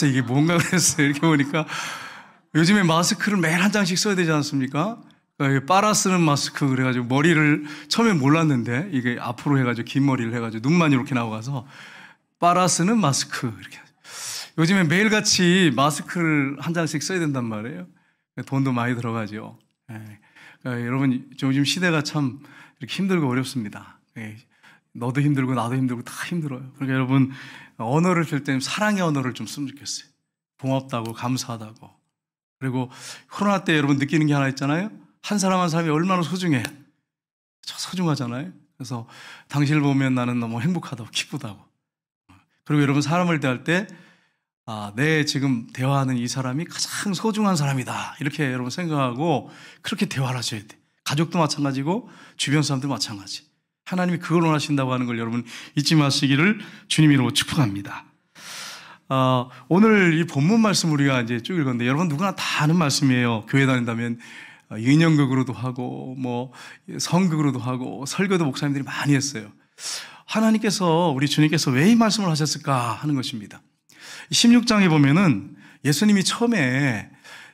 이게 뭔가 그랬어요. 이렇게 보니까 요즘에 마스크를 매일 한 장씩 써야 되지 않습니까? 그러니까 빨아 쓰는 마스크 그래가지고 머리를 처음에 몰랐는데 이게 앞으로 해가지고 긴 머리를 해가지고 눈만 이렇게 나와서 빨아 쓰는 마스크 이렇게. 요즘에 매일같이 마스크를 한 장씩 써야 된단 말이에요. 돈도 많이 들어가죠. 그러니까 여러분 요즘 시대가 참 이렇게 힘들고 어렵습니다. 너도 힘들고 나도 힘들고 다 힘들어요. 그러니까 여러분 언어를 쓸 때는 사랑의 언어를 좀 쓰면 좋겠어요. 고맙다고 감사하다고. 그리고 코로나 때 여러분 느끼는 게 하나 있잖아요. 한 사람 한 사람이 얼마나 소중해. 소중하잖아요. 그래서 당신을 보면 나는 너무 행복하다고 기쁘다고. 그리고 여러분 사람을 대할 때 내 지금 대화하는 이 사람이 가장 소중한 사람이다. 이렇게 여러분 생각하고 그렇게 대화를 하셔야 돼. 가족도 마찬가지고 주변 사람도 마찬가지. 하나님이 그걸 원하신다고 하는 걸 여러분 잊지 마시기를 주님 이름으로 축복합니다. 오늘 이 본문 말씀 우리가 이제 쭉 읽었는데 여러분 누구나 다 아는 말씀이에요. 교회 다닌다면 인형극으로도 하고 뭐 성극으로도 하고 설교도 목사님들이 많이 했어요. 하나님께서 우리 주님께서 왜 이 말씀을 하셨을까 하는 것입니다. 16장에 보면은 예수님이 처음에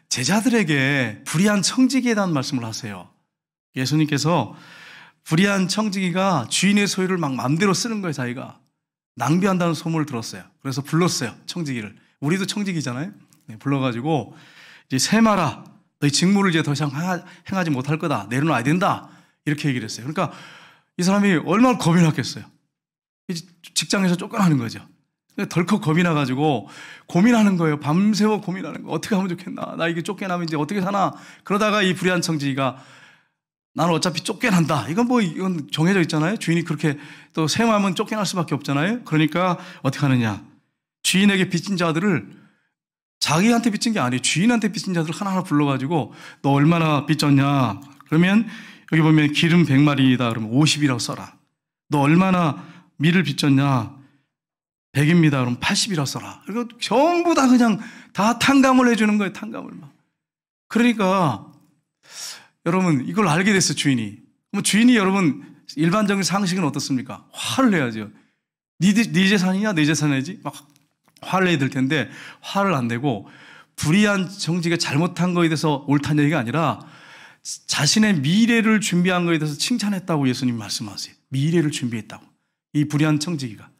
제자들에게 불의한 청지기에 대한 말씀을 하세요. 예수님께서 불의한 청지기가 주인의 소유를 막 마음대로 쓰는 거예요. 자기가 낭비한다는 소문을 들었어요. 그래서 불렀어요. 청지기를. 우리도 청지기잖아요. 불러가지고 이제 세마라 너희 직무를 이제 더 이상 행하지 못할 거다. 내려놔야 된다. 이렇게 얘기를 했어요. 그러니까 이 사람이 얼마나 겁이 났겠어요. 직장에서 쫓겨나는 거죠. 덜컥 겁이 나가지고 고민하는 거예요. 밤새워 고민하는 거예요. 어떻게 하면 좋겠나. 나 이게 쫓겨나면 이제 어떻게 사나. 그러다가 이 불의한 청지기가 나는 어차피 쫓겨난다. 이건 정해져 있잖아요. 주인이 그렇게 또 세마하면 쫓겨날 수밖에 없잖아요. 그러니까 어떻게 하느냐. 주인에게 빚진 자들을 자기한테 빚진 게 아니에요. 주인한테 빚진 자들을 하나하나 불러가지고 너 얼마나 빚졌냐. 그러면 여기 보면 기름 100마리다. 그러면 50이라고 써라. 너 얼마나 밀을 빚졌냐. 100입니다. 그럼 80이라고 써라. 그리고 전부 다 그냥 다 탕감을 해주는 거예요. 탕감을 막. 그러니까 여러분 이걸 알게 됐어요. 주인이. 그럼 주인이 여러분 일반적인 상식은 어떻습니까? 화를 내야죠. 네 재산이냐 내 재산이지? 막 화를 내야 될 텐데 화를 안 내고 불의한 청지기가 잘못한 거에 대해서 옳다는 얘기가 아니라 자신의 미래를 준비한 거에 대해서 칭찬했다고 예수님 말씀하세요. 미래를 준비했다고. 이 불의한 청지기가.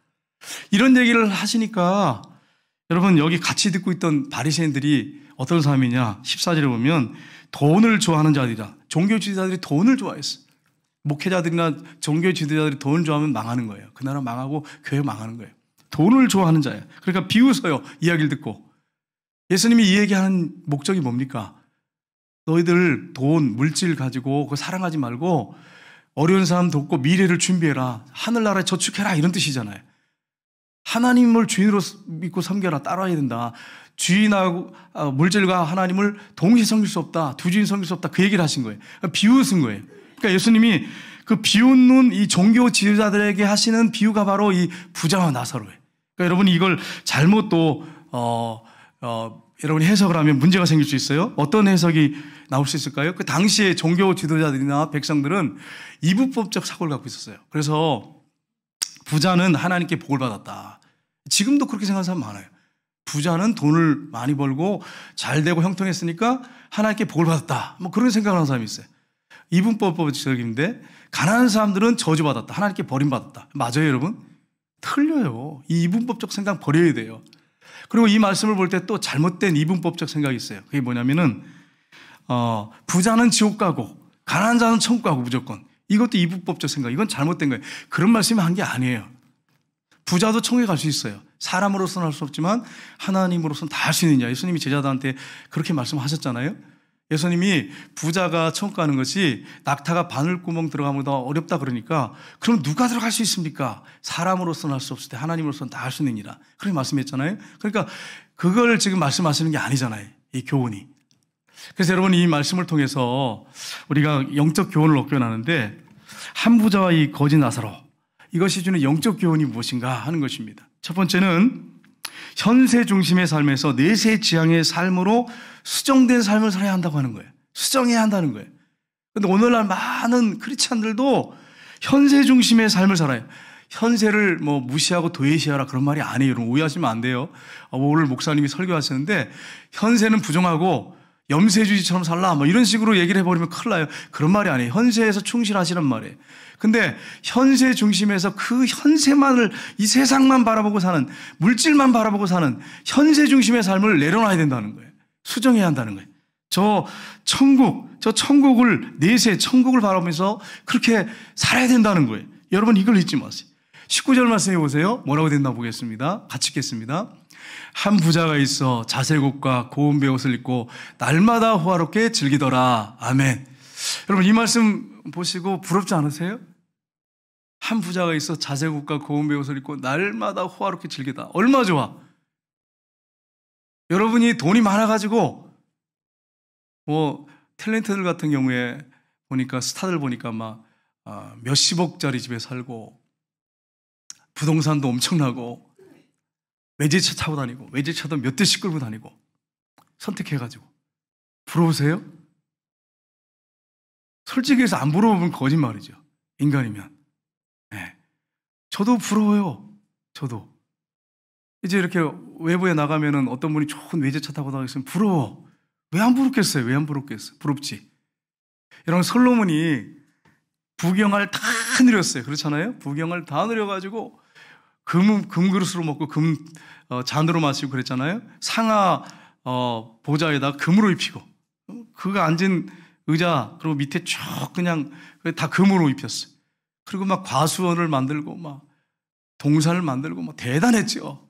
이런 얘기를 하시니까 여러분 여기 같이 듣고 있던 바리새인들이 어떤 사람이냐 14절에 보면 돈을 좋아하는 자들이다. 종교 지도자들이 돈을 좋아했어. 목회자들이나 종교 지도자들이 돈을 좋아하면 망하는 거예요. 그 나라 망하고 교회 망하는 거예요. 돈을 좋아하는 자예요. 그러니까 비웃어요. 이야기를 듣고. 예수님이 이 얘기하는 목적이 뭡니까? 너희들 돈, 물질 가지고 그거 사랑하지 말고 어려운 사람 돕고 미래를 준비해라. 하늘나라에 저축해라. 이런 뜻이잖아요. 하나님을 주인으로 믿고 섬겨라. 따라야 된다. 주인하고 물질과 하나님을 동시에 섬길 수 없다. 두 주인 섬길 수 없다. 그 얘기를 하신 거예요. 비웃은 거예요. 그러니까 예수님이 그 비웃는 이 종교 지도자들에게 하시는 비유가 바로 이 부자와 나사로예요. 그러니까 여러분이 이걸 잘못 또 여러분이 해석을 하면 문제가 생길 수 있어요. 어떤 해석이 나올 수 있을까요? 그 당시에 종교 지도자들이나 백성들은 이분법적 사고를 갖고 있었어요. 그래서 부자는 하나님께 복을 받았다. 지금도 그렇게 생각하는 사람 많아요. 부자는 돈을 많이 벌고 잘 되고 형통했으니까 하나님께 복을 받았다. 뭐 그런 생각을 하는 사람이 있어요. 이분법적인데 가난한 사람들은 저주받았다. 하나님께 버림받았다. 맞아요, 여러분? 틀려요. 이 이분법적 생각 버려야 돼요. 그리고 이 말씀을 볼 때 또 잘못된 이분법적 생각이 있어요. 그게 뭐냐면은 부자는 지옥 가고 가난한 자는 천국 가고 무조건. 이것도 이분법적 생각. 이건 잘못된 거예요. 그런 말씀을 한 게 아니에요. 부자도 천국에 갈 수 있어요. 사람으로서는 할 수 없지만 하나님으로서는 다 할 수 있느냐. 예수님이 제자들한테 그렇게 말씀하셨잖아요. 예수님이 부자가 천국 가는 것이 낙타가 바늘구멍 들어가면 더 어렵다 그러니까 그럼 누가 들어갈 수 있습니까? 사람으로서는 할 수 없을 때 하나님으로서는 다 할 수 있느니라. 그렇게 말씀했잖아요. 그러니까 그걸 지금 말씀하시는 게 아니잖아요. 이 교훈이. 그래서 여러분 이 말씀을 통해서 우리가 영적 교훈을 얻게 하는데 한 부자와 이 거지 나사로 이것이 주는 영적 교훈이 무엇인가 하는 것입니다. 첫 번째는 현세 중심의 삶에서 내세 지향의 삶으로 수정된 삶을 살아야 한다고 하는 거예요. 수정해야 한다는 거예요. 그런데 오늘날 많은 크리스찬들도 현세 중심의 삶을 살아요. 현세를 뭐 무시하고 도외시하라 그런 말이 아니에요. 여러분 오해하시면 안 돼요. 오늘 목사님이 설교하시는데 현세는 부정하고 염세주의처럼 살라 뭐 이런 식으로 얘기를 해버리면 큰일 나요. 그런 말이 아니에요. 현세에서 충실하시란 말이에요. 근데 현세 중심에서 그 현세만을 이 세상만 바라보고 사는 물질만 바라보고 사는 현세 중심의 삶을 내려놔야 된다는 거예요. 수정해야 한다는 거예요. 저 천국을 내세 천국을 바라보면서 그렇게 살아야 된다는 거예요. 여러분 이걸 잊지 마세요. 19절 말씀해 보세요. 뭐라고 됐나 보겠습니다. 같이 읽겠습니다. 한 부자가 있어 자색옷과 고운 베옷을 입고 날마다 호화롭게 즐기더라. 아멘. 여러분 이 말씀 보시고 부럽지 않으세요? 한 부자가 있어 자색옷과 고운 베옷을 입고 날마다 호화롭게 즐기다. 얼마 좋아. 여러분이 돈이 많아가지고 뭐 탤런트들 같은 경우에 보니까 스타들 보니까 막 몇십억짜리 집에 살고 부동산도 엄청나고 외제차 타고 다니고 외제차도 몇 대씩 끌고 다니고 선택해가지고 부러우세요? 솔직히 해서 안 부러우면 거짓말이죠. 인간이면. 네. 저도 부러워요. 저도. 이제 이렇게 외부에 나가면은 어떤 분이 좋은 외제차 타고 다니시면 부러워. 왜 안 부럽겠어요? 왜 안 부럽겠어요? 부럽지. 여러분 솔로몬이 부경을 다 누렸어요. 그렇잖아요? 부경을 다 누려가지고 금그릇으로 먹고 잔으로 마시고 그랬잖아요. 상하 보좌에다 금으로 입히고 그가 앉은 의자 그리고 밑에 쭉 그냥 다 금으로 입혔어요. 그리고 막 과수원을 만들고 막 동산을 만들고 막 대단했죠.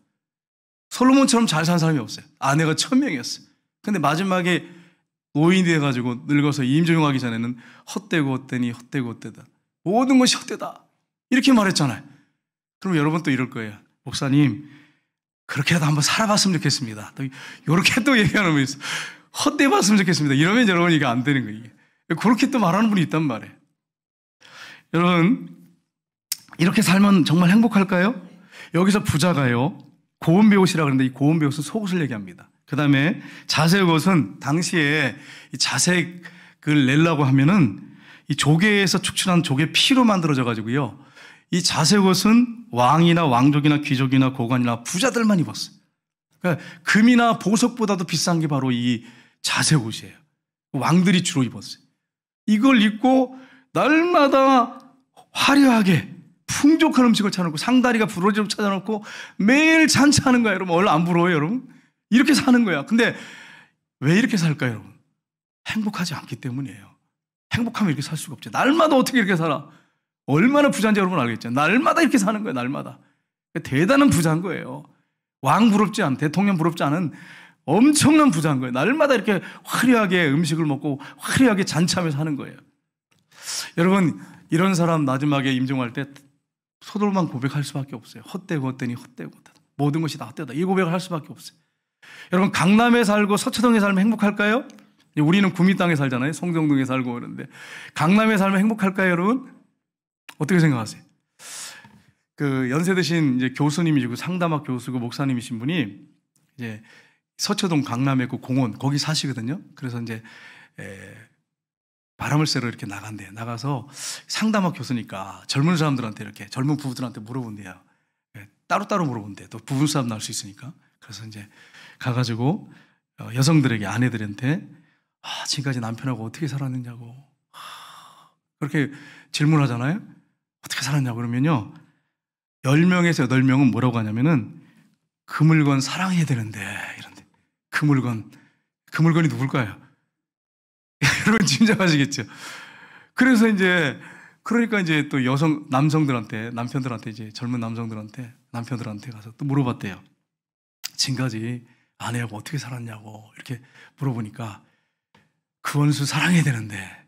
솔로몬처럼 잘 산 사람이 없어요. 아내가 1000명이었어요. 근데 마지막에 노인이 돼가지고 늙어서 임종하기 전에는 헛되고 헛되니 헛되고 헛되다. 모든 것이 헛되다. 이렇게 말했잖아요. 그럼 여러분 또 이럴 거예요. 목사님, 그렇게라도 한번 살아봤으면 좋겠습니다. 또 이렇게 또 얘기하는 분이 있어요. 헛되어 봤으면 좋겠습니다. 이러면 여러분 이게 안 되는 거예요. 그렇게 또 말하는 분이 있단 말이에요. 여러분, 이렇게 살면 정말 행복할까요? 여기서 부자가요, 고운 베옷이라고 하는데 이 고운 베옷은 속옷을 얘기합니다. 그 다음에 자색옷은 당시에 이 자색을 내려고 하면은 이 조개에서 축출한 조개 피로 만들어져 가지고요. 이 자색옷은 왕이나 왕족이나 귀족이나 고관이나 부자들만 입었어요. 그러니까 금이나 보석보다도 비싼 게 바로 이 자색옷이에요. 왕들이 주로 입었어요. 이걸 입고 날마다 화려하게 풍족한 음식을 차려놓고 상다리가 부러지도록 찾아놓고 매일 잔치하는 거예요. 여러분 원래 안 부러워요 여러분? 이렇게 사는 거야. 근데 왜 이렇게 살까요 여러분? 행복하지 않기 때문이에요. 행복하면 이렇게 살 수가 없죠. 날마다 어떻게 이렇게 살아? 얼마나 부자인지 여러분 알겠죠? 날마다 이렇게 사는 거예요. 날마다. 대단한 부자인 거예요. 왕 부럽지 않은, 대통령 부럽지 않은 엄청난 부자인 거예요. 날마다 이렇게 화려하게 음식을 먹고 화려하게 잔치하면서 사는 거예요. 여러분 이런 사람 마지막에 임종할 때 서로만 고백할 수밖에 없어요. 헛되고 헛되니 헛되고 헛되다. 모든 것이 다 헛되다. 이 고백을 할 수밖에 없어요. 여러분 강남에 살고 서초동에 살면 행복할까요? 우리는 구미 땅에 살잖아요. 송정동에 살고 그러는데 강남에 살면 행복할까요, 여러분? 어떻게 생각하세요? 그 연세 드신 이제 교수님이시고 상담학 교수고 목사님이신 분이 이제 서초동 강남에 그 공원 거기 사시거든요. 그래서 이제 바람을 쐬러 이렇게 나간대요. 나가서 상담학 교수니까 젊은 사람들한테 이렇게 젊은 부부들한테 물어본대요. 따로따로 물어본대요. 또 부부 싸움 날 수 있으니까. 그래서 이제 가가지고 여성들에게 아내들한테 지금까지 남편하고 어떻게 살았느냐고 그렇게 질문하잖아요. 어떻게 살았냐고 그러면요 10명에서 8명은 뭐라고 하냐면은 그 물건 사랑해야 되는데 이런데 그 물건이 누굴까요? 여러분 짐작하시겠죠? 그래서 이제 그러니까 이제 또 남성들한테 남편들한테 이제 젊은 남편들한테 가서 또 물어봤대요. 지금까지 아내하고 어떻게 살았냐고 이렇게 물어보니까 그 원수 사랑해야 되는데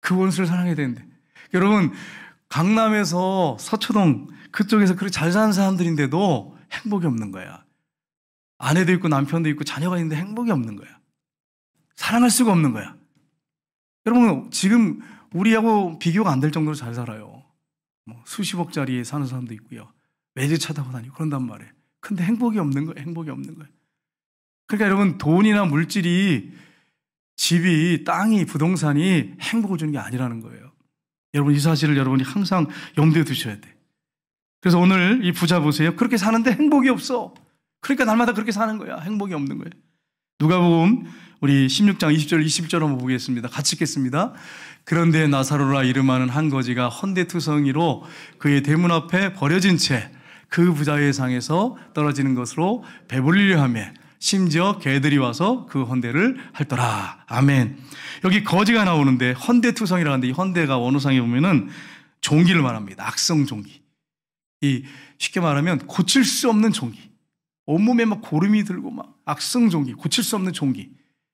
그 원수를 사랑해야 되는데 여러분 강남에서 서초동 그쪽에서 그렇게 잘 사는 사람들인데도 행복이 없는 거야. 아내도 있고 남편도 있고 자녀가 있는데 행복이 없는 거야. 사랑할 수가 없는 거야. 여러분 지금 우리하고 비교가 안 될 정도로 잘 살아요. 뭐 수십억짜리에 사는 사람도 있고요. 외제차 타고 다니고 그런단 말이에요. 근데 행복이 없는 거예요. 행복이 없는 거예요. 그러니까 여러분 돈이나 물질이 집이 땅이 부동산이 행복을 주는 게 아니라는 거예요. 여러분 이 사실을 여러분이 항상 염두에 두셔야 돼. 그래서 오늘 이 부자 보세요. 그렇게 사는데 행복이 없어. 그러니까 날마다 그렇게 사는 거야. 행복이 없는 거예요. 누가복음 우리 16장 20절 21절 한번 보겠습니다. 같이 읽겠습니다. 그런데 나사로라 이름하는 한 거지가 헌데투성이로 그의 대문 앞에 버려진 채 그 부자의 상에서 떨어지는 것으로 배불리려 하며 심지어 개들이 와서 그 헌데를 핥더라. 아멘. 여기 거지가 나오는데 헌데투성이라고 하는데 이 헌데가 원어상에 보면은 종기를 말합니다. 악성 종기. 이 쉽게 말하면 고칠 수 없는 종기. 온몸에 막 고름이 들고 막 악성 종기, 고칠 수 없는 종기.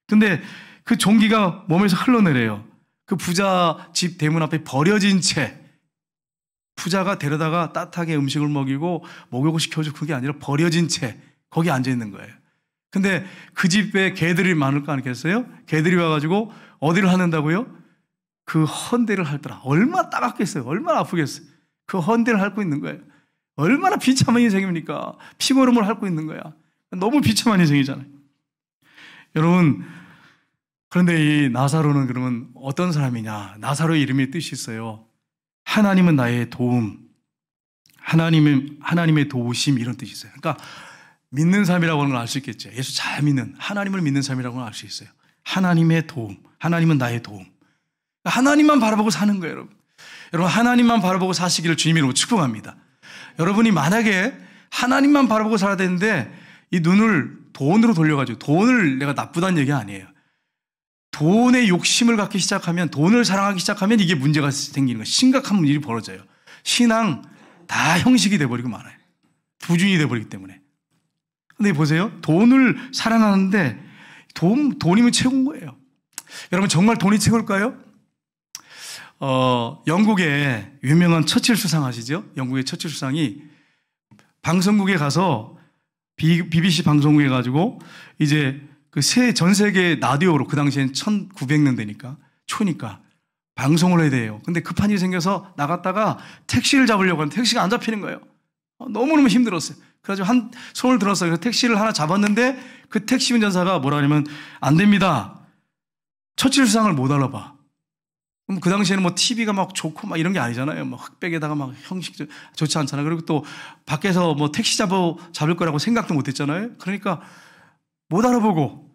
근데 그 종기가 몸에서 흘러내려요. 그 부자 집 대문 앞에 버려진 채 부자가 데려다가 따뜻하게 음식을 먹이고 목욕을 시켜주고 그게 아니라 버려진 채 거기 앉아 있는 거예요. 근데 그 집에 개들이 많을 거 아니겠어요? 개들이 와가지고 어디를 핥는다고요? 그 헌데를 핥더라. 얼마나 따갑겠어요? 얼마나 아프겠어요? 그 헌데를 핥고 있는 거예요. 얼마나 비참한 인생입니까? 피고름을 핥고 있는 거야. 너무 비참한 인생이잖아요. 여러분, 그런데 이 나사로는 그러면 어떤 사람이냐? 나사로의 이름의 뜻이 있어요. 하나님은 나의 도움, 하나님의 도우심 이런 뜻이 있어요. 그러니까 믿는 사람이라고 하는 걸 알 수 있겠죠. 예수 잘 믿는, 하나님을 믿는 사람이라고 알 수 있어요. 하나님의 도움, 하나님은 나의 도움. 하나님만 바라보고 사는 거예요, 여러분. 여러분, 하나님만 바라보고 사시기를 주님 이름으로 축복합니다. 여러분이 만약에 하나님만 바라보고 살아야 되는데 이 눈을 돈으로 돌려가지고 돈을 내가 나쁘다는 얘기 아니에요. 돈의 욕심을 갖기 시작하면 돈을 사랑하기 시작하면 이게 문제가 생기는 거예요. 심각한 일이 벌어져요. 신앙 다 형식이 돼버리고 말아요. 부준이 돼버리기 때문에. 근데 보세요. 돈을 사랑하는데 돈이면 최고인 거예요. 여러분 정말 돈이 최고일까요? 영국의 유명한 처칠 수상 아시죠? 영국의 처칠 수상이 방송국에 가서 BBC 방송국에 가지고 이제 그 전 세계 라디오로 그 당시엔 1900년대니까 초니까 방송을 해야 돼요. 근데 급한 일이 생겨서 나갔다가 택시를 잡으려고 하는데 택시가 안 잡히는 거예요. 너무너무 힘들었어요. 그래가지고 한 손을 들었어요. 그래서 택시를 하나 잡았는데 그 택시 운전사가 뭐라 하냐면 안 됩니다. 처칠 수상을 못 알아봐. 그럼 그 당시에는 뭐 TV가 막 좋고 막 이런 게 아니잖아요. 막 흑백에다가 막 형식 좋지 않잖아요. 그리고 또 밖에서 뭐 택시 잡을 거라고 생각도 못 했잖아요. 그러니까 못 알아보고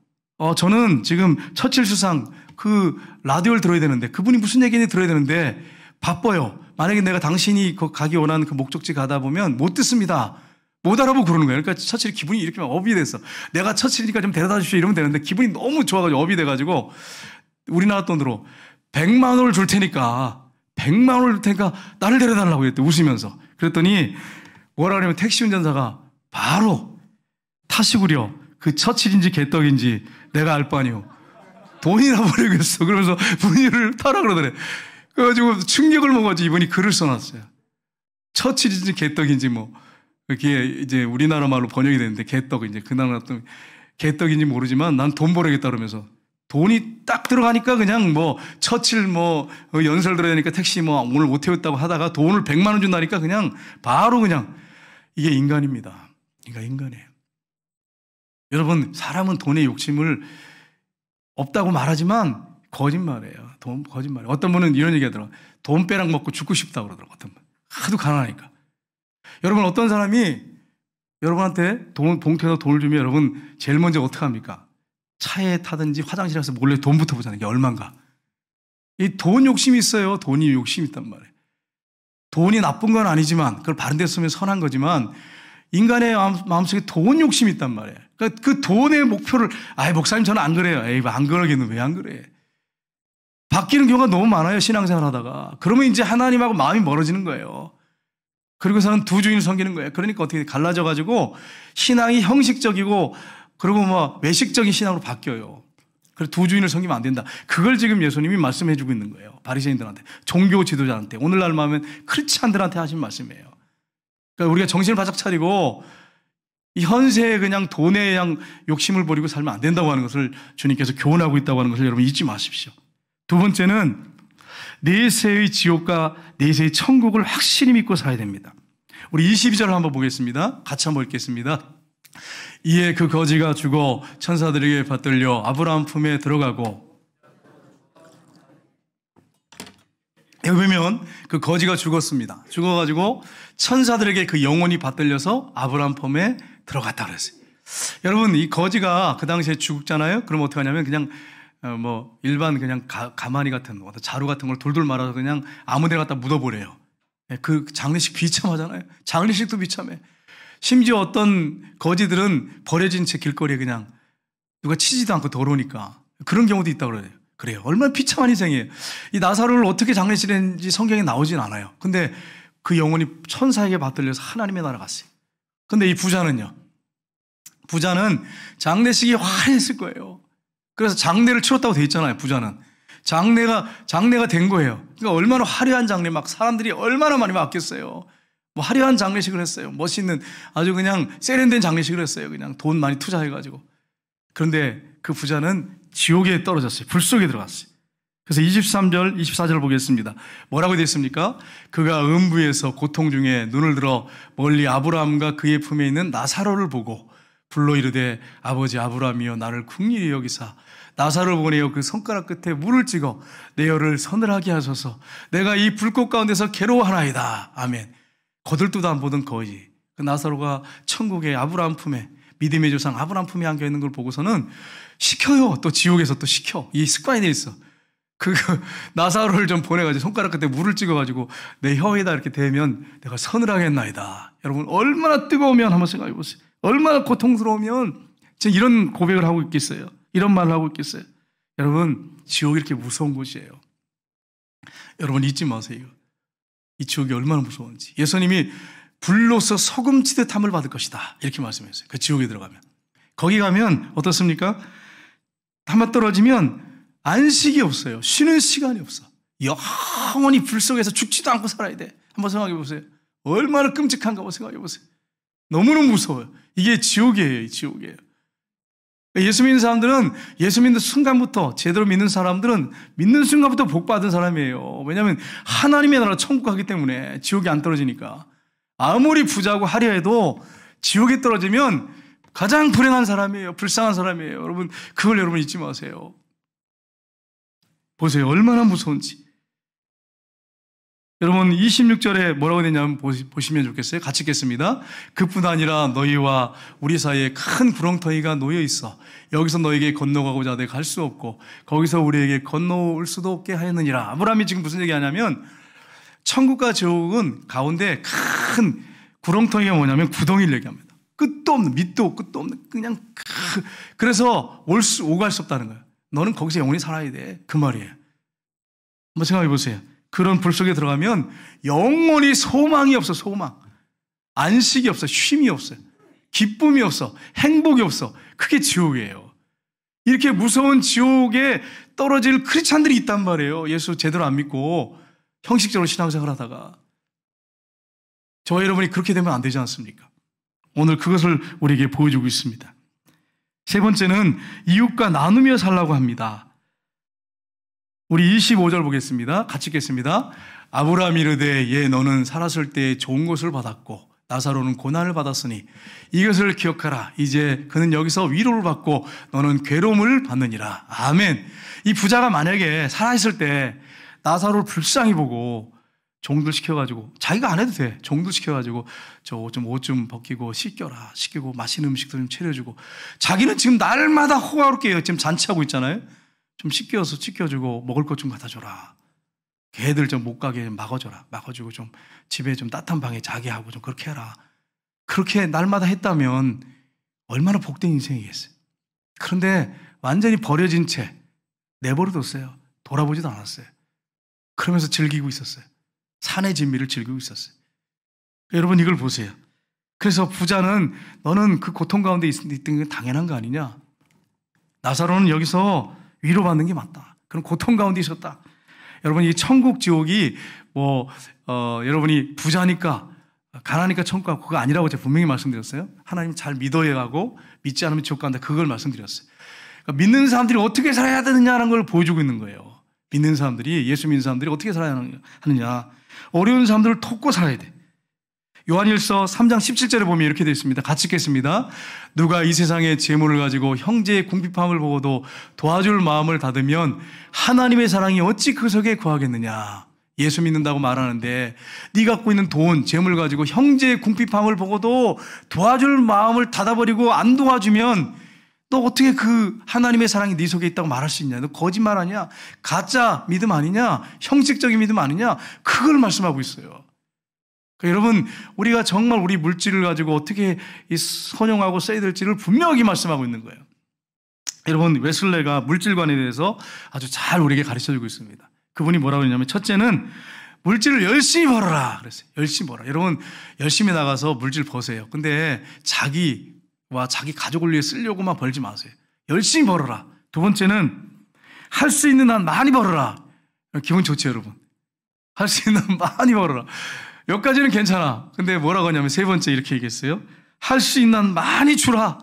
저는 지금 처칠 수상 그 라디오를 들어야 되는데 그분이 무슨 얘기인지 들어야 되는데 바빠요. 만약에 내가 당신이 가기 원하는 그 목적지 가다 보면 못 듣습니다. 못 알아보고 그러는 거예요. 그러니까 처칠이 기분이 이렇게 막 업이 됐어. 내가 처칠이니까 좀 데려다 주십시오 이러면 되는데 기분이 너무 좋아가지고 업이 돼가지고 우리나라 돈으로 100만 원을 줄 테니까 나를 데려달라고 했대 웃으면서. 그랬더니 뭐라 그러냐면 택시 운전사가 바로 타시구려 그 처칠인지 개떡인지 내가 알 거 아니오. 돈이나 버리겠어. 그러면서 분유를 타라 그러더래. 그래가지고 충격을 먹어가지고 이분이 글을 써놨어요. 처칠인지 개떡인지 뭐 그게 이제 우리나라 말로 번역이 되는데 개떡 이제 그 나라 또 개떡인지 모르지만 난 돈 벌어야겠다 그러면서 돈이 딱 들어가니까 그냥 뭐 처칠 뭐 연설 들어야 되니까 택시 뭐 오늘 못 태웠다고 하다가 돈을 100만 원 준다니까 그냥 바로 그냥 이게 인간입니다. 인간이에요. 여러분 사람은 돈의 욕심을 없다고 말하지만 거짓말이에요. 거짓말이에요. 어떤 분은 이런 얘기 하더라고요. 돈벼락 먹고 죽고 싶다고 그러더라고요. 어떤 분. 하도 가난하니까. 여러분 어떤 사람이 여러분한테 봉투에서 돈을 주면 여러분 제일 먼저 어떻게 합니까? 차에 타든지 화장실에 가서 몰래 돈부터 보잖아요. 이게 얼만가. 이 돈 욕심이 있어요. 돈이 욕심이 있단 말이에요. 돈이 나쁜 건 아니지만 그걸 바른 데 쓰면 선한 거지만 인간의 마음속에 돈 욕심이 있단 말이에요. 그러니까 그 돈의 목표를 목사님 저는 안 그래요. 안 그러겠는 왜 안 그래? 바뀌는 경우가 너무 많아요. 신앙생활 하다가. 그러면 이제 하나님하고 마음이 멀어지는 거예요. 그리고서는 두 주인을 섬기는 거예요. 그러니까 어떻게 갈라져가지고 신앙이 형식적이고 그리고 뭐 외식적인 신앙으로 바뀌어요. 그래서 두 주인을 섬기면 안 된다. 그걸 지금 예수님이 말씀해주고 있는 거예요. 바리새인들한테, 종교 지도자한테, 오늘날 말하면 크리스찬들한테 하신 말씀이에요. 그러니까 우리가 정신을 바짝 차리고 이 현세에 그냥 돈에 그냥 욕심을 버리고 살면 안 된다고 하는 것을 주님께서 교훈하고 있다고 하는 것을 여러분 잊지 마십시오. 두 번째는 내세의 지옥과 내세의 천국을 확실히 믿고 살아야 됩니다. 우리 22절을 한번 보겠습니다. 같이 한번 읽겠습니다. 이에 그 거지가 죽어 천사들에게 받들려 아브라함 품에 들어가고 여기 보면 그 거지가 죽었습니다. 죽어가지고 천사들에게 그 영혼이 받들려서 아브라함 품에 들어갔다 그랬어요. 여러분, 이 거지가 그 당시에 죽잖아요. 그럼 어떻게 하냐면 그냥 일반 그냥 가마니 같은 자루 같은 걸 돌돌 말아서 그냥 아무 데나 갖다 묻어버려요. 그 장례식 비참하잖아요. 장례식도 비참해. 심지어 어떤 거지들은 버려진 채 길거리에 그냥 누가 치지도 않고 더러우니까 그런 경우도 있다고 그래요. 얼마나 비참한 희생이에요. 이 나사로를 어떻게 장례식했는지 성경에 나오진 않아요. 근데 그 영혼이 천사에게 받들려서 하나님의 나라 갔어요. 근데 이 부자는 장례식이 화려했을 거예요. 그래서 장례를 치렀다고 돼 있잖아요. 부자는 장례가 된 거예요. 그러니까 얼마나 화려한 장례, 막 사람들이 얼마나 많이 왔겠어요. 뭐 화려한 장례식을 했어요. 멋있는 아주 그냥 세련된 장례식을 했어요. 그냥 돈 많이 투자해가지고. 그런데 그 부자는 지옥에 떨어졌어요. 불 속에 들어갔어요. 그래서 23절, 24절 보겠습니다. 뭐라고 되어 있습니까? 그가 음부에서 고통 중에 눈을 들어 멀리 아브라함과 그의 품에 있는 나사로를 보고 불러 이르되 아버지 아브라함이여 나를 긍휼히 여기사 나사로를 보내어 그 손가락 끝에 물을 찍어 내 혀를 서늘하게 하소서. 내가 이 불꽃 가운데서 괴로워하나이다. 아멘. 거들떠도 안 보던 거지. 그 나사로가 천국의 아브라함 품에, 믿음의 조상 아브라함 품에 안겨 있는 걸 보고서는 시켜요. 또 지옥에서 또 시켜. 이 습관이 돼 있어. 그 나사로를 좀 보내가지고 손가락 끝에 물을 찍어가지고 내 혀에다 이렇게 대면 내가 서늘하게 했나이다. 여러분, 얼마나 뜨거우면 한번 생각해 보세요. 얼마나 고통스러우면 지금 이런 고백을 하고 있겠어요. 이런 말을 하고 있겠어요. 여러분, 지옥이 이렇게 무서운 곳이에요. 여러분, 잊지 마세요. 이 지옥이 얼마나 무서운지. 예수님이 불로서 소금 치듯 함을 받을 것이다. 이렇게 말씀했어요. 그 지옥에 들어가면. 거기 가면 어떻습니까? 한번 떨어지면 안식이 없어요. 쉬는 시간이 없어. 영원히 불 속에서 죽지도 않고 살아야 돼. 한번 생각해 보세요. 얼마나 끔찍한가 한번 생각해 보세요. 너무너무 무서워요. 이게 지옥이에요. 지옥이에요. 예수 믿는 사람들은, 예수 믿는 순간부터, 제대로 믿는 사람들은 믿는 순간부터 복 받은 사람이에요. 왜냐하면 하나님의 나라 천국 가기 때문에. 지옥이 안 떨어지니까. 아무리 부자고 하려 해도 지옥에 떨어지면 가장 불행한 사람이에요. 불쌍한 사람이에요. 여러분, 그걸 여러분 잊지 마세요. 보세요. 얼마나 무서운지. 여러분, 26절에 뭐라고 되냐면 보시면 좋겠어요. 같이 읽겠습니다. 그뿐 아니라 너희와 우리 사이에 큰 구렁텅이가 놓여 있어. 여기서 너에게 건너가고자 하되 갈 수 없고 거기서 우리에게 건너올 수도 없게 하였느니라. 아브라함이 지금 무슨 얘기하냐면 천국과 지옥은 가운데 큰 구렁텅이가 뭐냐면 구덩이를 얘기합니다. 끝도 없는, 밑도 끝도 없는, 그냥 그래서 오갈 수 없다는 거예요. 너는 거기서 영원히 살아야 돼. 그 말이에요. 한번 생각해 보세요. 그런 불 속에 들어가면 영원히 소망이 없어. 소망. 안식이 없어. 쉼이 없어요. 기쁨이 없어. 행복이 없어. 그게 지옥이에요. 이렇게 무서운 지옥에 떨어질 크리스찬들이 있단 말이에요. 예수 제대로 안 믿고 형식적으로 신앙생활 하다가. 저와 여러분이 그렇게 되면 안 되지 않습니까? 오늘 그것을 우리에게 보여주고 있습니다. 세 번째는 이웃과 나누며 살라고 합니다. 우리 25절 보겠습니다. 같이 읽겠습니다. 아브라함이 이르되 예 너는 살았을 때 좋은 것을 받았고 나사로는 고난을 받았으니 이것을 기억하라. 이제 그는 여기서 위로를 받고 너는 괴로움을 받느니라. 아멘. 이 부자가 만약에 살아있을 때 나사로를 불쌍히 보고 종들 시켜가지고 자기가 안 해도 돼. 종들 시켜가지고 저 옷 좀 벗기고 씻기고 맛있는 음식도 좀 차려주고 자기는 지금 날마다 호화롭게 지금 잔치하고 있잖아요. 좀 씻겨주고 먹을 것 좀 갖다 줘라. 개들 좀 못 가게 막아주고 좀 집에 좀 따뜻한 방에 자게 하고 좀 그렇게 해라. 그렇게 날마다 했다면 얼마나 복된 인생이겠어요. 그런데 완전히 버려진 채 내버려뒀어요. 돌아보지도 않았어요. 그러면서 즐기고 있었어요. 산의 진미를 즐기고 있었어요. 여러분 이걸 보세요. 그래서 부자는 너는 그 고통 가운데 있던 게 당연한 거 아니냐. 나사로는 여기서 위로받는 게 맞다. 그런 고통 가운데 있었다. 여러분 이 천국 지옥이 여러분이 부자니까 가난하니까 천국 가고 그거 아니라고 제가 분명히 말씀드렸어요. 하나님 잘 믿어야 하고 믿지 않으면 지옥 간다. 그걸 말씀드렸어요. 그러니까 믿는 사람들이 어떻게 살아야 되느냐는 걸 보여주고 있는 거예요. 믿는 사람들이, 예수 믿는 사람들이 어떻게 살아야 하느냐. 어려운 사람들을 돕고 살아야 돼. 요한일서 3장 17절에 보면 이렇게 되어 있습니다. 같이 읽겠습니다. 누가 이 세상의 재물을 가지고 형제의 궁핍함을 보고도 도와줄 마음을 닫으면 하나님의 사랑이 어찌 그 속에 거하겠느냐. 예수 믿는다고 말하는데 네 갖고 있는 돈, 재물 가지고 형제의 궁핍함을 보고도 도와줄 마음을 닫아버리고 안 도와주면 너 어떻게 그 하나님의 사랑이 네 속에 있다고 말할 수 있냐? 너 거짓말하냐? 가짜 믿음 아니냐? 형식적인 믿음 아니냐? 그걸 말씀하고 있어요. 그러니까 여러분, 우리가 정말 우리 물질을 가지고 어떻게 선용하고 써야 될지를 분명하게 말씀하고 있는 거예요. 여러분, 웨슬레가 물질관에 대해서 아주 잘 우리에게 가르쳐주고 있습니다. 그분이 뭐라고 했냐면, 첫째는 물질을 열심히 벌어라 그랬어요. 열심히 벌어라. 여러분, 열심히 나가서 물질 버세요. 근데 자기와 자기 가족을 위해 쓰려고만 벌지 마세요. 열심히 벌어라. 두 번째는 할 수 있는 한 많이 벌어라. 기분 좋죠, 여러분? 할 수 있는 한 많이 벌어라. 여기까지는 괜찮아. 근데 뭐라고 하냐면 세 번째 이렇게 얘기했어요. 할 수 있는 한 많이 주라.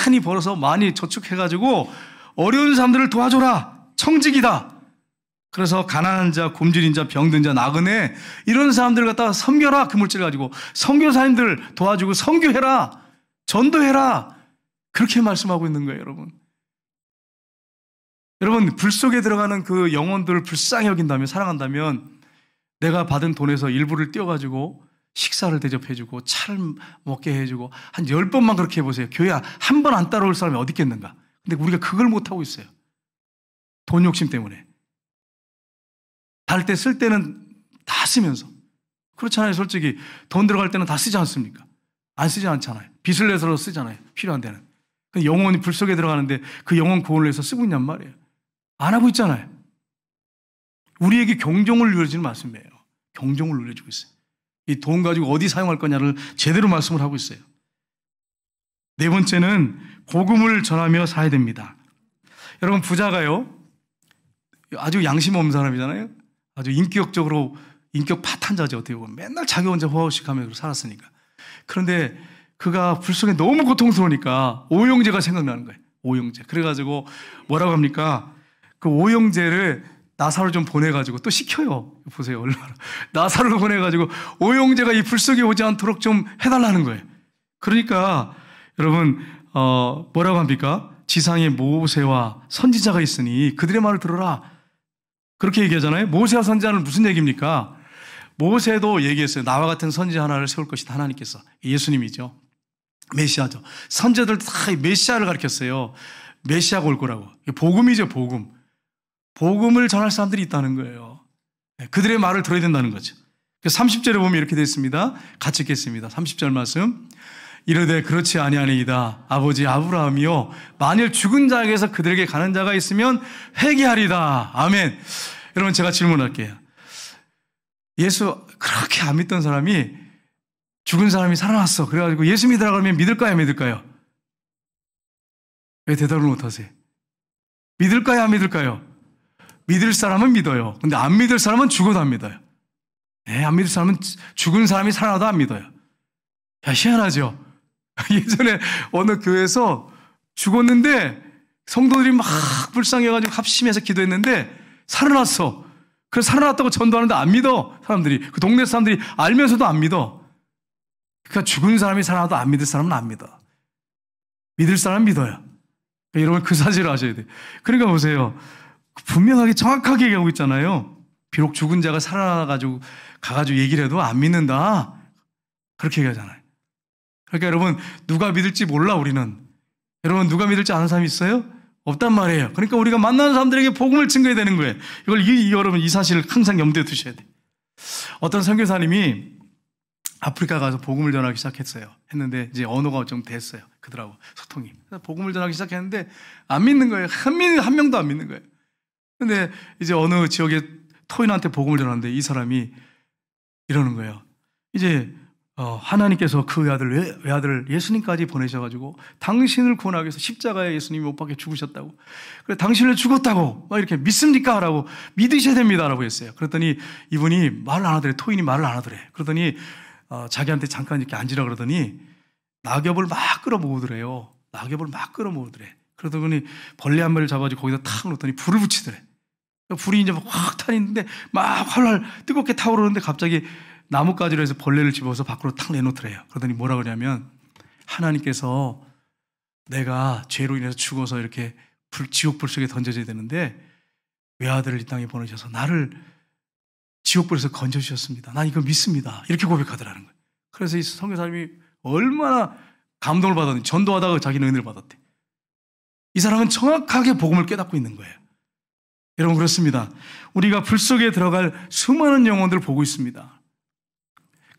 많이 벌어서 많이 저축해가지고 어려운 사람들을 도와줘라. 청직이다. 그래서 가난한 자, 굶주린 자, 병든 자, 나그네 이런 사람들 갖다가 섬겨라. 그 물질 가지고 선교사님들 도와주고 선교해라. 전도해라. 그렇게 말씀하고 있는 거예요, 여러분. 여러분, 불 속에 들어가는 그 영혼들을 불쌍히 여긴다면, 사랑한다면 내가 받은 돈에서 일부를 떼어가지고 식사를 대접해주고 차를 먹게 해주고 한 10번만 그렇게 해보세요. 교회 한 번 안 따라올 사람이 어디 있겠는가. 근데 우리가 그걸 못하고 있어요. 돈 욕심 때문에. 달 때 쓸 때는 다 쓰면서. 그렇잖아요. 솔직히 돈 들어갈 때는 다 쓰지 않습니까? 안 쓰지 않잖아요. 빚을 내서 쓰잖아요. 필요한 데는. 영혼이 불 속에 들어가는데 그 영혼 구원을 위해서 쓰고 있냔 말이에요. 안 하고 있잖아요. 우리에게 경종을 울려주는 말씀이에요. 경종을 울려주고 있어요. 이 돈 가지고 어디 사용할 거냐를 제대로 말씀을 하고 있어요. 네 번째는 복음을 전하며 살아야 됩니다. 여러분, 부자가요, 아주 양심 없는 사람이잖아요. 아주 인격적으로 인격 파탄자죠. 어떻게 보면 맨날 자기 혼자 호화호식하면서 살았으니까. 그런데 그가 불 속에 너무 고통스러우니까 오용제가 생각나는 거예요. 오용제. 그래가지고 뭐라고 합니까? 그 오용제를 나사로 좀 보내가지고 또 시켜요. 보세요, 얼마나. 나사로 보내가지고 오용제가 이 불 속에 오지 않도록 좀 해달라는 거예요. 그러니까 여러분, 뭐라고 합니까? 지상에 모세와 선지자가 있으니 그들의 말을 들어라. 그렇게 얘기하잖아요. 모세와 선지자는 무슨 얘기입니까? 모세도 얘기했어요. 나와 같은 선지자 하나를 세울 것이다. 하나님께서. 예수님이죠. 메시아죠. 선지자들 다 메시아를 가르쳤어요. 메시아가 올 거라고. 복음이죠, 복음. 복음을 전할 사람들이 있다는 거예요. 그들의 말을 들어야 된다는 거죠. 30절에 보면 이렇게 되어 있습니다. 같이 읽겠습니다. 30절 말씀. 이르되 그렇지 아니하니이다. 아버지 아브라함이요 만일 죽은 자에게서 그들에게 가는 자가 있으면 회개하리다. 아멘. 여러분, 제가 질문할게요. 예수 그렇게 안 믿던 사람이 죽은 사람이 살아났어. 그래가지고 예수 믿으라 그러면 믿을까요, 안 믿을까요? 왜 대답을 못하세요? 믿을까요, 안 믿을까요? 믿을 사람은 믿어요. 근데 안 믿을 사람은 죽어도 안 믿어요. 네, 안 믿을 사람은 죽은 사람이 살아나도 안 믿어요. 야, 희한하죠? 예전에 어느 교회에서 죽었는데 성도들이 막 불쌍해가지고 합심해서 기도했는데 살아났어. 그래서 살아났다고 전도하는데 안 믿어. 사람들이. 그 동네 사람들이 알면서도 안 믿어. 그러니까 죽은 사람이 살아나도 안 믿을 사람은 안 믿어. 믿을 사람은 믿어요. 그러니까 여러분, 그 사실을 아셔야 돼요. 그러니까 보세요. 분명하게 정확하게 얘기하고 있잖아요. 비록 죽은 자가 살아나가지고 가가지고 얘기를 해도 안 믿는다. 그렇게 얘기하잖아요. 그러니까 여러분, 누가 믿을지 몰라, 우리는. 여러분, 누가 믿을지 아는 사람이 있어요? 없단 말이에요. 그러니까 우리가 만나는 사람들에게 복음을 증거해야 되는 거예요. 여러분, 이 사실을 항상 염두에 두셔야 돼요. 어떤 선교사님이 아프리카 가서 복음을 전하기 시작했어요. 했는데 이제 언어가 좀 됐어요. 그들하고 소통이. 그래서 복음을 전하기 시작했는데 안 믿는 거예요. 한 명도 안 믿는 거예요. 근데 이제 어느 지역에 토인한테 복음을 전하는데 이 사람이 이러는 거예요. 이제 하나님께서 그 외아들을 예수님까지 보내셔가지고 당신을 구원하기 위해서 십자가에 예수님이 못 박혀 죽으셨다고. 그래, 당신을 죽었다고 막 이렇게 믿습니까? 라고 믿으셔야 됩니다. 라고 했어요. 그랬더니 이분이 말을 안 하더래. 토인이 말을 안 하더래. 그러더니 자기한테 잠깐 이렇게 앉으라 그러더니 낙엽을 막 끌어모으더래요. 낙엽을 막 끌어모으더래. 그러더니 벌레 한 마리를 잡아가지고 거기다 탁 놓더니 불을 붙이더래. 불이 이제 막 확 타는데 막 활활 뜨겁게 타오르는데 갑자기 나뭇가지로 해서 벌레를 집어서 밖으로 탁 내놓더래요. 그러더니 뭐라 그러냐면 하나님께서 내가 죄로 인해서 죽어서 이렇게 지옥 불 속에 던져져야 되는데 외아들을 이 땅에 보내셔서 나를 지옥불에서 건져주셨습니다. 난 이거 믿습니다. 이렇게 고백하더라는 거예요. 그래서 이 선교사님이 얼마나 감동을 받았는지 전도하다가 자기는 은혜를 받았대. 이 사람은 정확하게 복음을 깨닫고 있는 거예요. 여러분 그렇습니다. 우리가 불 속에 들어갈 수많은 영혼들을 보고 있습니다.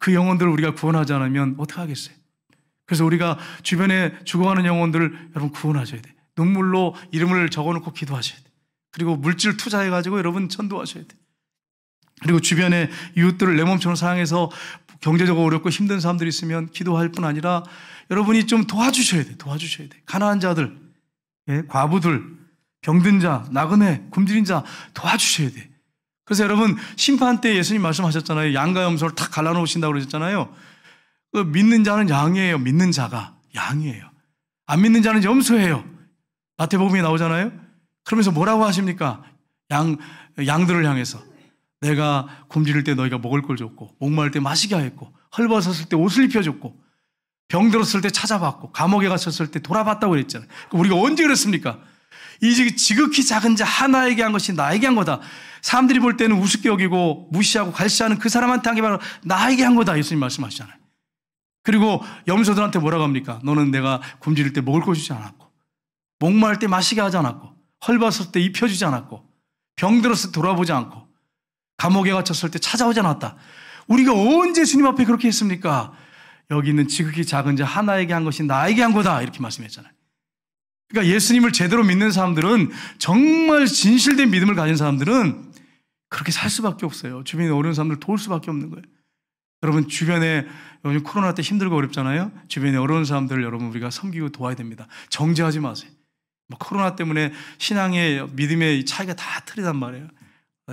그 영혼들을 우리가 구원하지 않으면 어떻게 하겠어요? 그래서 우리가 주변에 죽어가는 영혼들을 여러분 구원하셔야 돼. 눈물로 이름을 적어놓고 기도하셔야 돼. 그리고 물질 투자해가지고 여러분 전도하셔야 돼. 그리고 주변에 이웃들을 내 몸처럼 사랑해서 경제적으로 어렵고 힘든 사람들이 있으면 기도할 뿐 아니라 여러분이 좀 도와주셔야 돼. 도와주셔야 돼. 가난한 자들, 예? 과부들, 병든 자, 나그네, 굶주린 자 도와주셔야 돼. 그래서 여러분 심판 때 예수님 말씀하셨잖아요. 양과 염소를 탁 갈라놓으신다고 그러셨잖아요. 그 믿는 자는 양이에요. 믿는 자가 양이에요. 안 믿는 자는 염소예요. 마태복음에 나오잖아요. 그러면서 뭐라고 하십니까? 양들을 향해서 내가 굶주릴 때 너희가 먹을 걸 줬고 목마를 때 마시게 하였고 헐벗었을 때 옷을 입혀줬고 병들었을 때 찾아봤고 감옥에 갇혔을 때 돌아봤다고 그랬잖아요. 우리가 언제 그랬습니까? 이 지극히 작은 자 하나에게 한 것이 나에게 한 거다. 사람들이 볼 때는 우습게 여기고 무시하고 갈시하는 그 사람한테 한 게 바로 나에게 한 거다. 예수님 말씀하시잖아요. 그리고 염소들한테 뭐라고 합니까? 너는 내가 굶주릴 때 먹을 거 주지 않았고 목마를 때 마시게 하지 않았고 헐벗을 때 입혀주지 않았고 병들었을 때 돌아보지 않고 감옥에 갇혔을 때 찾아오지 않았다. 우리가 언제 주님 앞에 그렇게 했습니까? 여기 있는 지극히 작은 자 하나에게 한 것이 나에게 한 거다. 이렇게 말씀했잖아요. 그러니까 예수님을 제대로 믿는 사람들은 정말 진실된 믿음을 가진 사람들은 그렇게 살 수밖에 없어요. 주변에 어려운 사람들 도울 수밖에 없는 거예요. 여러분 주변에 요즘 코로나 때 힘들고 어렵잖아요. 주변에 어려운 사람들을 여러분 우리가 섬기고 도와야 됩니다. 정죄하지 마세요. 코로나 때문에 신앙의 믿음의 차이가 다 틀리단 말이에요.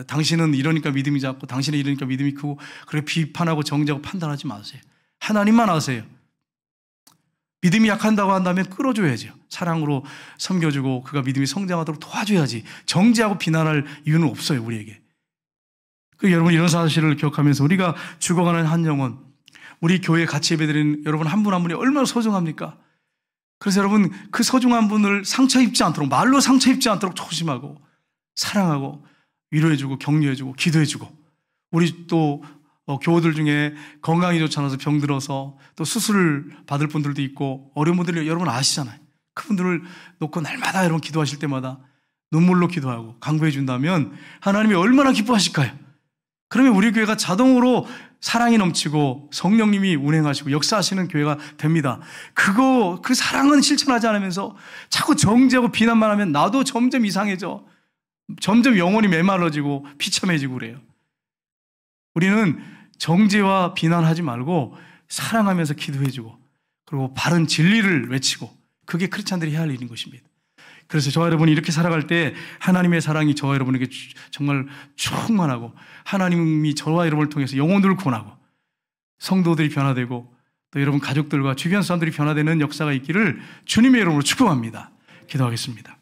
당신은 이러니까 믿음이 작고 당신은 이러니까 믿음이 크고 그렇게 비판하고 정죄하고 판단하지 마세요. 하나님만 아세요. 믿음이 약한다고 한다면 끌어줘야죠. 사랑으로 섬겨주고 그가 믿음이 성장하도록 도와줘야지. 정죄하고 비난할 이유는 없어요. 우리에게. 여러분 이런 사실을 기억하면서 우리가 죽어가는 한 영혼, 우리 교회에 같이 예배드리는 여러분 한 분 한 분이 얼마나 소중합니까? 그래서 여러분 그 소중한 분을 상처 입지 않도록, 말로 상처 입지 않도록 조심하고 사랑하고 위로해주고 격려해주고 기도해주고, 우리 또 교우들 중에 건강이 좋지 않아서 병들어서 또 수술을 받을 분들도 있고 어려운 분들이 여러분 아시잖아요. 그분들을 놓고 날마다 여러분 기도하실 때마다 눈물로 기도하고 강구해 준다면 하나님이 얼마나 기뻐하실까요? 그러면 우리 교회가 자동으로 사랑이 넘치고 성령님이 운행하시고 역사하시는 교회가 됩니다. 그 사랑은 실천하지 않으면서 자꾸 정죄하고 비난만 하면 나도 점점 이상해져. 점점 영혼이 메말라지고 비참해지고 그래요. 우리는 정죄와 비난하지 말고 사랑하면서 기도해주고 그리고 바른 진리를 외치고, 그게 크리스찬들이 해야 할 일인 것입니다. 그래서 저와 여러분이 이렇게 살아갈 때 하나님의 사랑이 저와 여러분에게 정말 충만하고 하나님이 저와 여러분을 통해서 영혼들을 구원하고 성도들이 변화되고 또 여러분 가족들과 주변 사람들이 변화되는 역사가 있기를 주님의 이름으로 축복합니다. 기도하겠습니다.